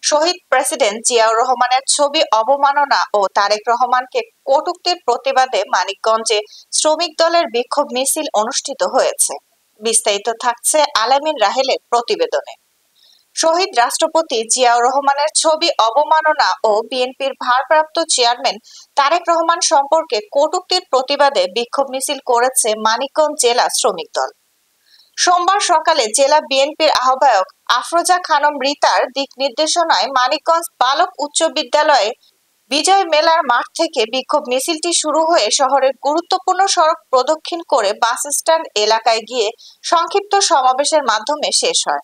শহীদ president Ziaur রহমানের ছবি অবমাননা ও তারেক রহমানকে কটূক্তির প্রতিবাদে মানিকগঞ্জে শ্রমিক দলের বিক্ষোভ মিছিল অনুষ্ঠিত হয়েছে। বিস্তারিত থাকছে আলামিন রাহেলের প্রতিবেদনে। শহীদ রাষ্ট্রপতি জিয়াউর রহমানের ছবি অবমাননা ও বিএনপির ভারপ্রাপ্ত চেয়ারম্যান তারেক রহমান সম্পর্কে কটূক্তির প্রতিবাদে বিক্ষোভ মিছিল করেছে মানিকগঞ্জ জেলা শ্রমিক দল। সোমবার সকালে জেলা বিএনপির আহ্বায়ক আফরোজা খানম রিতার দিক নির্দেশনায় মানিকগঞ্জ বালক উচ্চ বিদ্যালয়ে বিজয় মেলার মাঠ থেকে বিক্ষোভ মিছিলটি শুরু হয়ে শহরের গুরুত্বপূর্ণ সড়ক প্রদক্ষিণ করে বাস স্ট্যান্ড এলাকায় গিয়ে সংক্ষিপ্ত সমাবেশের মাধ্যমে শেষ হয়।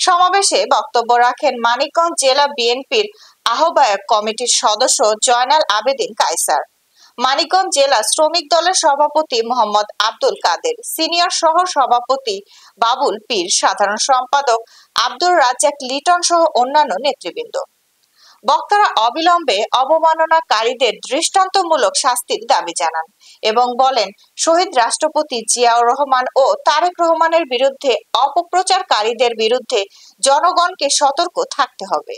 সমাবেশে বক্তব্য রাখেন মানিকগঞ্জ জেলা বিএনপির আহ্বায়ক কমিটির সদস্য জয়নাল আবেদিন কায়সার, মানিকগঞ্জ জেলা শ্রমিক দলের সভাপতি মোহাম্মদ আব্দুল কাদের, সিনিয়র সহ সভাপতি বাবুল পীর, সাধারণ সম্পাদক আব্দুর রাজ্জাক লিটন সহ অন্যান্য নেতৃবৃন্দ। বক্তারা অবিলম্বে অবমাননাকারীদের দৃষ্টান্তমূলক শাস্তির দাবি জানান এবং বলেন, শহীদ রাষ্ট্রপতি জিয়াউর রহমান ও তারেক রহমানের বিরুদ্ধে অপপ্রচারকারীদের বিরুদ্ধে জনগণকে সতর্ক থাকতে হবে।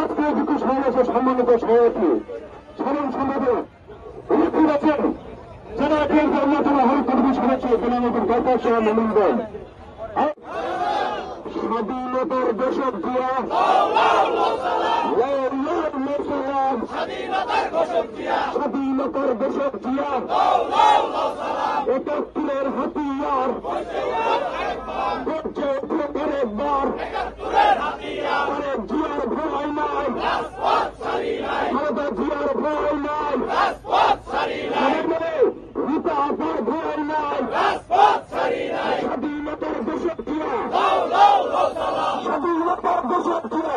আজকে দুটো সমাবেশের সম্মানিত সভাপতি সাধারণ সম্পাদক উপস্থিত আছেন যারা কেন্দ্রের অন্যতম হরিকর্মী সদস্য জনগণ দরকার সহ মনোনয়ন স্বাধীনতার দশক দিয়া স্বাধীনতার দশক দিয়া ৭১-এর হাতিয়ার একবার জিয়ার ভয় নাই, জিয়ার ভয় নাই, রীতা আপার ভয় নাই, স্বাধীনতার দশক দিয়া, স্বাধীনতার দশক দিয়া।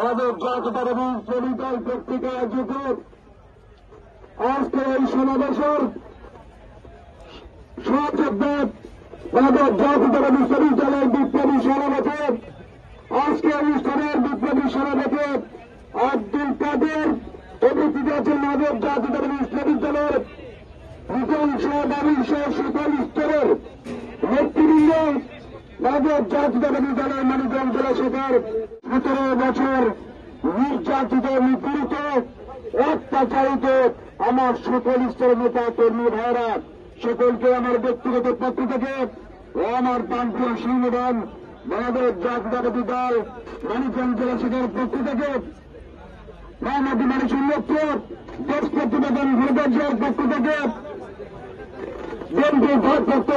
আমাদের জাতীয়তাবাদী শ্রমিক দল পত্রিকা আয়োজিত আজকে এই সমাবেশের সহযোদ্ধক আমাদের জাতীয়তাবাদী শ্রমিক দলের বিপ্লবী সভাপতি, আজকে অনুষ্ঠানের বিপ্লবী সভাপতি আব্দুল কাদের, উপস্থিত আছেন আমাদের জাতীয়তাবাদী শ্রমিক দলের বিকংস দাবিংশ সকল স্তরের নেতৃবৃন্দ, আমাদের জাতীয়তাবাদী দলের মানিকগঞ্জ জেলা শাখার ১৭ বছর নির্যাতিত, নিপীড়িত, অত্যাচারিত আমার সকল স্তরের নেতা কর্মী ভাইরা সকলকে আমার ব্যক্তিগত পক্ষ থেকে ও আমার প্রান্তীয় সংগঠন আমাদের জাতীয়তাবাদী দল মানিকগঞ্জ জেলা শাখার পক্ষ থেকে মোহাম্মদ মানুষের লক্ষ্য দেশ প্রতিবেদন ভূপর্যের পক্ষ থেকে বিএনপির ভারপ্রাপ্ত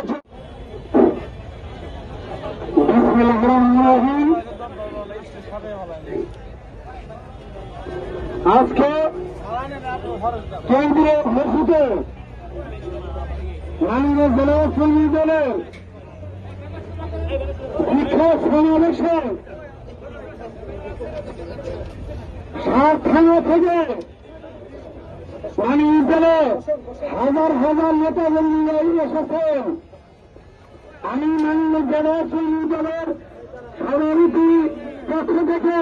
আজকে কেন্দ্রীয় ঘোষিত মানিকগঞ্জ জেলা শ্রমিক দলের শিক্ষক সমাবেশে ৭ থানা থেকে মানিকগঞ্জ জেলা হাজার হাজার নেতা কর্মী এসেছেন। আমি মানিকগঞ্জ জেলা শ্রমিক দলের সভাপতির পক্ষ থেকে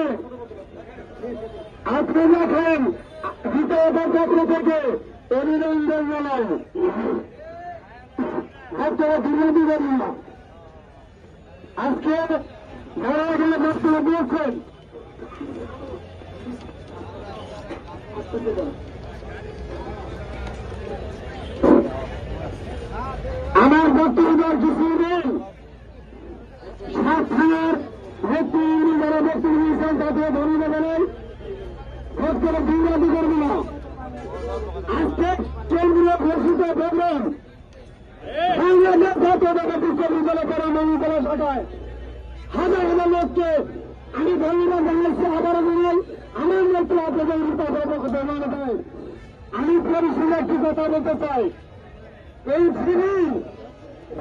আপনি দেখেন দ্বিতীয়বার পক্ষ থেকে অভিনন্দন জানাই। আপনারা বিরোধী করেন না। আজকে যারা এখানে বক্তব্য দিয়েছেন আমার বক্তব্য কিছু নেই। ৭ থানার নেতৃবৃন্দ যারা বক্তব্য দিয়েছেন তাদের ধন্যবাদ জানাই। বক্তব্য বিরোধী করবে না। আজকে কেন্দ্রীয় ঘোষিত প্রোগ্রাম বাংলাদেশ জাতীয়তাবাদী বিশ্ববিদ্যালয় করা মহিলা শাখায় হাজার হাজার লোককে আমি ধন্যবাদ জানাচ্ছি। আবারও জানাই আমার নেত্রী আপনাদের দেয়। আমি পরিষদে একটি কথা বলতে চাই। এই শ্রেণী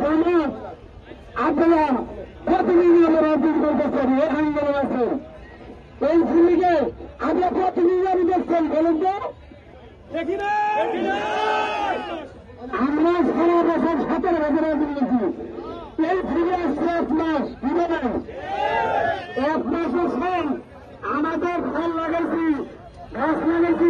জামাত আপনারা প্রতিনিধি আমরা রাজনীতি করতেছেন, এখানে যারা আছেন এই শ্রেণীকে আমরা প্রতিনিধি আমি দেখছেন বলুন তো। আমরা সারা বছর 17 বছর রাজনীতি এই ফিরে আসছে 1 মাস, কি বলেন? 1 প্রশ্ন আমাদের ফল লাগাইছি, গাছ লাগাইছি,